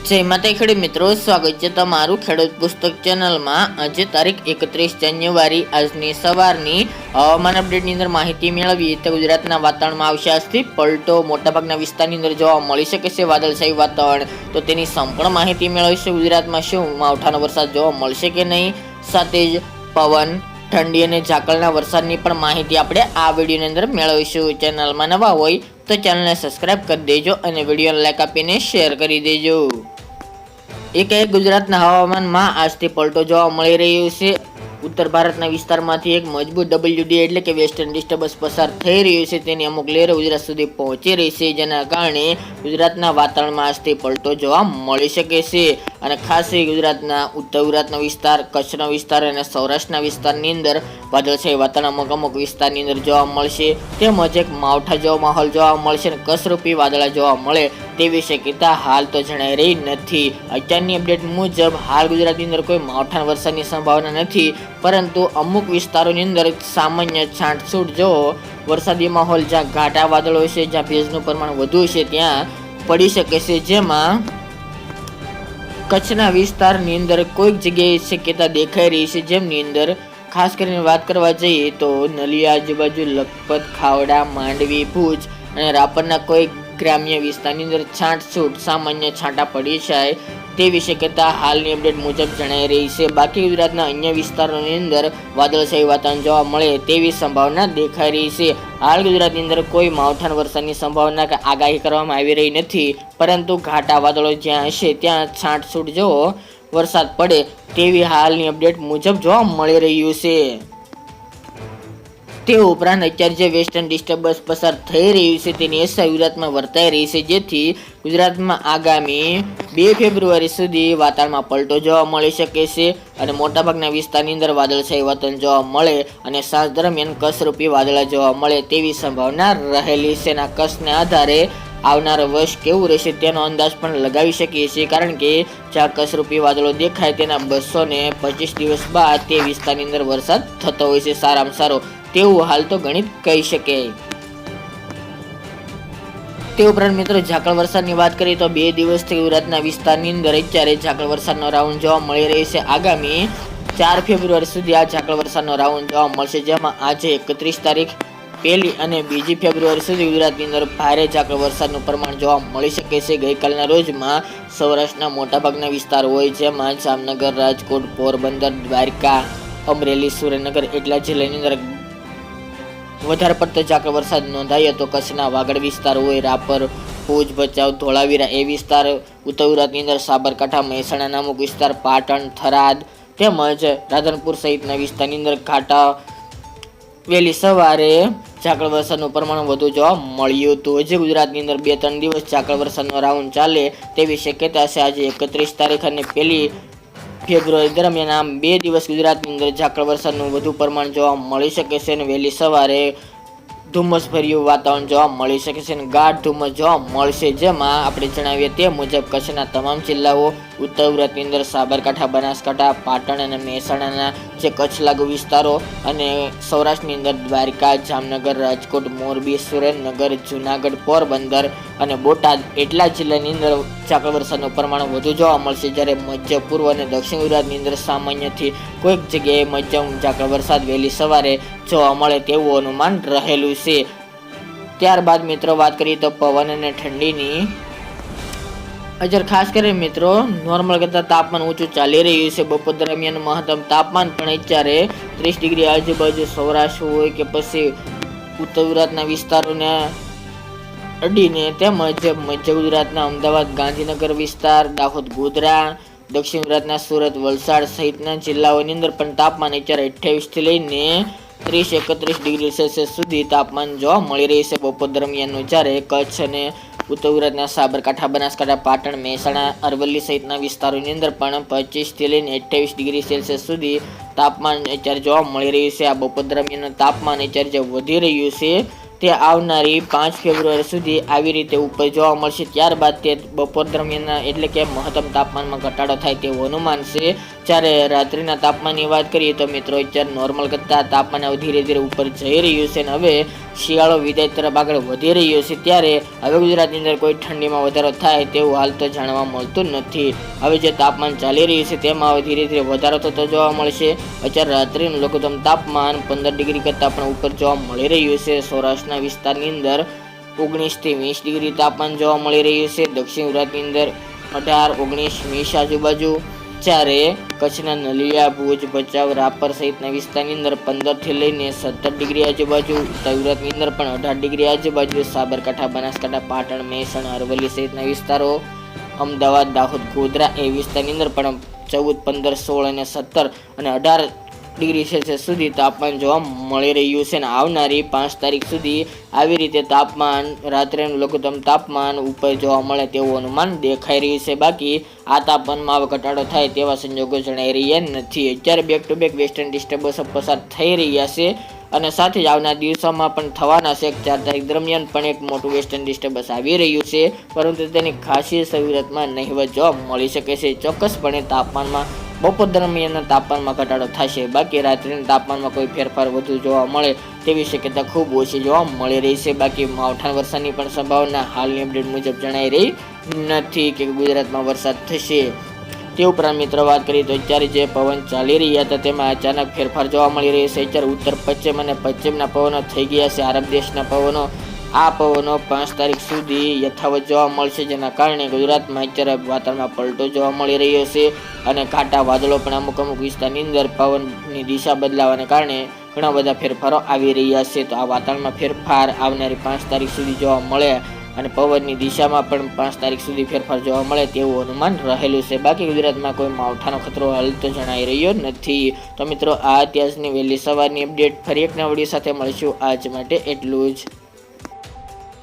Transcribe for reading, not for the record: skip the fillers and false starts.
જય માતા ખેડૂત મિત્રો, સ્વાગત છે તમારું ખેડૂત પુસ્તક ચેનલમાં। આજે તારીખ 31 જાન્યુઆરી આજની સવારની હવામાન અપડેટની અંદર માહિતી મેળવીએ તો ગુજરાતના વાતાવરણમાં આવશે આજથી પલટો। મોટાભાગના વિસ્તારની અંદર જોવા મળી શકે છે વાદળછાયું વાતાવરણ, તો તેની સંપૂર્ણ માહિતી મેળવીશું। ગુજરાતમાં શું માવઠાનો વરસાદ જોવા મળશે કે નહીં, સાથે જ પવન, ઠંડી અને ઝાકળના વરસાદની પણ માહિતી આપણે આ વિડીયોની અંદર મેળવીશું। ચેનલમાં નવા હોય તો ચેનલને સબસ્ક્રાઇબ કરી દેજો અને વિડીયોને લાઈક આપીને શેર કરી દેજો। ગુજરાતના હવામાનમાં આજથી પલટો જોવા મળી રહ્યો છે। ઉત્તર ભારતના વિસ્તારમાંથી એક મજબૂત WD એટલે કે વેસ્ટર્ન ડિસ્ટર્બન્સ પસાર થઈ રહ્યું છે। તેની અમુક લહેરો ગુજરાત સુધી પહોંચી રહી છે, જેના કારણે ગુજરાતના વાતાવરણમાં આજથી પલટો જોવા મળી શકે છે। અને ખાસ ગુજરાતના ઉત્તર ગુજરાતનો વિસ્તાર, કચ્છનો વિસ્તાર અને સૌરાષ્ટ્રના વિસ્તારની અંદર વાદળછાયું વાતાવરણ અમુક વિસ્તારની અંદર જોવા મળશે, તેમજ એક માવઠા જેવો માહોલ જોવા મળશે અને કસરૂપી વાદળા જોવા મળે તેવી શક્યતા હાલ તો જણાઈ રહી નથી। અત્યારની અપડેટ મુજબ હાલ ગુજરાતની અંદર કોઈ માવઠા વરસાદની સંભાવના નથી, પરંતુ અમુક વિસ્તારોની અંદર સામાન્ય છાંટછૂટ જો વરસાદી માહોલ જ્યાં ઘાટા વાદળો છે, જ્યાં ભેજનું પ્રમાણ વધુ છે ત્યાં પડી શકે છે। જેમાં કચ્છના વિસ્તારની અંદર કોઈક જગ્યાએ શક્યતા દેખાઈ રહી છે, જેમની અંદર ખાસ કરીને વાત કરવા જઈએ તો નલિયા આજુબાજુ, લખપત, ખાવડા, માંડવી, ભુજ અને રાપરના કોઈ ગ્રામ્ય વિસ્તારની અંદર છાંટછૂટ સામાન્ય છાંટા પડી જાય તેવી શક્યતા હાલની અપડેટ મુજબ જણાઈ રહી છે। બાકી ગુજરાતના અન્ય વિસ્તારોની અંદર વાદળછાયું વાતાવરણ જોવા મળે તેવી સંભાવના દેખાઈ રહી છે। હાલ ગુજરાતની અંદર કોઈ માવઠાના વરસાદની સંભાવના કે આગાહી કરવામાં આવી રહી નથી, પરંતુ ઘાટા વાદળો જ્યાં હશે ત્યાં છાંટછૂટ જેવો વરસાદ પડે તેવી હાલની અપડેટ મુજબ જોવા મળી રહ્યું છે। તે ઉપરાંત અત્યારે જે વેસ્ટર્ન ડિસ્ટર્બન્સ પસાર થઈ રહ્યું છે તેની અસર ગુજરાતમાં વર્તાઈ રહી છે, જેથી ગુજરાતમાં આગામી 2 ફેબ્રુઆરી સુધી વાતાવરણમાં પલટો જોવા મળી શકે છે અને મોટાભાગના વિસ્તારની અંદર વાદળછાયું વાતાવરણ જોવા મળે અને સાંજ દરમિયાન કસરૂપી વાદળા જોવા મળે તેવી સંભાવના રહેલી છે। અને કચ્છને આધારે આવનાર વર્ષ કેવું રહેશે તેનો અંદાજ પણ લગાવી શકીએ છીએ, કારણ કે જ્યાં કસરૂપી વાદળો દેખાય તેના 225 દિવસ બાદ તે વિસ્તારની અંદર વરસાદ થતો હોય છે સારામાં સારો, તેવું હાલ તો ગણિત કહી શકાય। તે ઉપરાંત મિત્રો ઝાકળ વરસાદની વાત કરીએ તો 2 દિવસથી ગુજરાતના વિસ્તારની અંદર અત્યારે ઝાકળ વરસાદનો રાઉન્ડ જોવા મળી રહ્યો છે। આગામી 4 ફેબ્રુઆરી સુધી આ ઝાકળ વરસાદનો રાઉન્ડ જોવા મળશે, જેમાં આજે 31 તારીખ, 1 અને 2 ફેબ્રુઆરી સુધી ગુજરાતની અંદર ભારે ઝાકળ વરસાદનું પ્રમાણ જોવા મળી શકે છે। ગઈકાલના રોજમાં સૌરાષ્ટ્રના મોટાભાગના વિસ્તાર હોય, જેમાં જામનગર, રાજકોટ, પોરબંદર, દ્વારકા, અમરેલી, સુરેન્દ્રનગર એટલા જિલ્લાની અંદર વધારે પડતો ઝાકળ વરસાદ નોંધાયો હતો। કચ્છના વાગડ વિસ્તાર હોય, રાપર, ભુજ, ભચાઉ, ધોળાવીરા એ વિસ્તાર, ઉત્તર ગુજરાતની અંદર સાબરકાંઠા, મહેસાણા અમુક વિસ્તાર, પાટણ, થરાદ તેમજ રાધનપુર સહિતના વિસ્તારની અંદર ઘાટા વહેલી સવારે ઝાકળ વરસાદનું પ્રમાણ વધુ જોવા મળ્યું હતું। હજી ગુજરાતની અંદર 2-3 દિવસ ઝાકળ વરસાદનો રાઉન્ડ ચાલે તેવી શક્યતા છે। આજે 31 તારીખ અને 1 ફેબ્રુઆરી દરમિયાન આમ 2 દિવસ ગુજરાતની અંદર ઝાકળ વરસાદનું વધુ પ્રમાણ જોવા મળી શકે છે અને વહેલી સવારે ધુમ્મસભર્યું વાતાવરણ જોવા મળી શકે છે અને ગાઢ ધુમ્મસ જોવા મળશે। જેમાં આપણે જણાવીએ તે મુજબ કચ્છના તમામ જિલ્લાઓ, ઉત્તર ગુજરાતની અંદર સાબરકાંઠા, બનાસકાંઠા, પાટણ અને મહેસાણાના જે કચ્છ લાગુ વિસ્તારો અને સૌરાષ્ટ્રની અંદર દ્વારકા, જામનગર, રાજકોટ, મોરબી, સુરેન્દ્રનગર, જુનાગઢ, પોરબંદર અને બોટાદ એટલા જિલ્લાની અંદર ઝાકળ વરસાદનું પ્રમાણ વધુ જોવા મળશે, જ્યારે મધ્ય પૂર્વ અને દક્ષિણ ગુજરાતની અંદર સામાન્યથી કોઈક જગ્યાએ મધ્યમ ઝાકળ વરસાદ વહેલી સવારે જોવા મળે તેવું અનુમાન રહેલું છે। ત્યારબાદ મિત્રો વાત કરીએ તો પવન અને ઠંડીની અજર ખાસ કરીને મિત્રો નોર્મલ કરતાં તાપમાન ઊંચું ચાલી રહ્યું છે। બપોર દરમિયાન મહત્તમ તાપમાન પણ અત્યારે 30 ડિગ્રી આજુબાજુ સૌરાષ્ટ્ર હોય કે પછી ઉત્તર ગુજરાતના વિસ્તારોને અડીને તેમજ મધ્ય ગુજરાતના અમદાવાદ, ગાંધીનગર વિસ્તાર, દાહોદ, ગોધરા, દક્ષિણ ગુજરાતના સુરત, વલસાડ સહિતના જિલ્લાઓની અંદર પણ તાપમાન અત્યારે 28 થી લઈને 30-31 ડિગ્રી સેલ્સિયસ સુધી તાપમાન જોવા મળી રહી છે બપોર દરમિયાનનું, જ્યારે કચ્છ અને ઉત્તર ગુજરાતના સાબરકાંઠા, બનાસકાંઠા, પાટણ, મહેસાણા, અરવલ્લી સહિતના વિસ્તારોની અંદર પણ 25 થી લઈને 28 ડિગ્રી સેલ્સિયસ સુધી તાપમાન અત્યારે જોવા મળી રહ્યું છે। આ બપોર દરમિયાનનું તાપમાન અત્યારે જે વધી રહ્યું છે તે આવનારી 5 ફેબ્રુઆરી સુધી આવી રીતે ઉપર જોવા મળશે। ત્યારબાદ તે બપોર દરમિયાન એટલે કે મહત્તમ તાપમાનમાં ઘટાડો થાય તેવું અનુમાન છે। જ્યારે રાત્રિના તાપમાનની વાત કરીએ તો મિત્રો અત્યારે નોર્મલ કરતાં તાપમાન ધીરે ધીરે ઉપર જઈ રહ્યું છે અને હવે શિયાળો વિદાય તરફ આગળ વધી રહ્યો છે ત્યારે હવે ગુજરાતની અંદર કોઈ ઠંડીમાં વધારો થાય તેવું હાલ તો જાણવા મળતું નથી. હવે જે તાપમાન ચાલી રહ્યું છે તેમાં હવે ધીરે ધીરે વધારો થતો જોવા મળશે. અત્યારે રાત્રિનું લઘુત્તમ તાપમાન 15 ડિગ્રી કરતાં પણ ઉપર જોવા મળી રહ્યું છે. સૌરાષ્ટ્રના વિસ્તારની અંદર 19 થી 20 ડિગ્રી તાપમાન જોવા મળી રહ્યું છે. દક્ષિણ ગુજરાતની અંદર 18, 19, 20 આજુબાજુ, જ્યારે કચ્છના નલિયા, ભુજ, ભચાઉ, રાપર સહિતના વિસ્તારની અંદર 15 થી લઈને 17 ડિગ્રી આજુબાજુ, ઉત્તર ગુજરાતની અંદર પણ 18 ડિગ્રી આજુબાજુ, સાબરકાંઠા, બનાસકાંઠા, પાટણ, મહેસાણા, અરવલ્લી સહિતના વિસ્તારો, અમદાવાદ, દાહોદ, ગોધરા એ વિસ્તારની અંદર પણ 14, 15, 16 અને 17 અને 18 ડિગ્રી સેલ્સિયસ સુધી તાપમાન જોવા મળી રહ્યું છે. અને આવનારી 5 તારીખ સુધી આવી રીતે તાપમાન રાત્રેનું લઘુત્તમ તાપમાન ઉપર જોવા મળે તેવું અનુમાન દેખાઈ રહ્યું છે. બાકી આ તાપમાનમાં હવે ઘટાડો થાય તેવા સંજોગો જણાઈ રહ્યા નથી. અત્યારે back to back western disturbance પસાર થઈ રહ્યા છે અને સાથે જ આવનાર દિવસોમાં પણ થવાના છે. 4 તારીખ દરમિયાન પણ એક મોટું વેસ્ટર્ન ડિસ્ટર્બન્સ આવી રહ્યું છે, પરંતુ તેની ખાસિયત ગુજરાતમાં નહિવત જોવા મળી શકે છે. ચોક્કસપણે તાપમાનમાં બપોર દરમિયાનના તાપમાનમાં ઘટાડો થશે. બાકી રાત્રિના તાપમાનમાં કોઈ ફેરફાર વધુ જોવા મળે તેવી શક્યતા ખૂબ ઓછી જોવા મળી રહી છે. બાકી માવઠાં વરસાદની પણ સંભાવના હાલની અપડેટ મુજબ જણાઈ રહી નથી કે ગુજરાતમાં વરસાદ થશે. તે ઉપરાંત મિત્રો વાત કરીએ તો અત્યારે જે પવન ચાલી રહ્યા હતા તેમાં અચાનક ફેરફાર જોવા મળી રહ્યો છે. અત્યારે ઉત્તર પશ્ચિમ અને પશ્ચિમના પવનો થઈ ગયા છે આરબ દેશના પવનો. આ પવનો 5 તારીખ સુધી યથાવત જોવા મળશે, જેના કારણે ગુજરાતમાં અત્યારે વાતાવરણમાં પલટો જોવા મળી રહ્યો છે અને ઘાટા વાદળો પણ અમુક વિસ્તારની અંદર પવનની દિશા બદલાવાને કારણે ઘણા બધા ફેરફારો આવી રહ્યા છે. તો આ વાતાવરણમાં ફેરફાર આવનારી 5 તારીખ સુધી જોવા મળે અને પવનની દિશામાં પણ 5 તારીખ સુધી ફેરફાર જોવા મળે તેવું અનુમાન રહેલું છે. બાકી ગુજરાતમાં કોઈ માવઠાનો ખતરો હાલ તો જણાઈ રહ્યો નથી. તો મિત્રો આ અત્યારની વહેલી સવારની અપડેટ. ફરી એક નવા વિડીયો સાથે મળીશું. આજ માટે એટલું જ.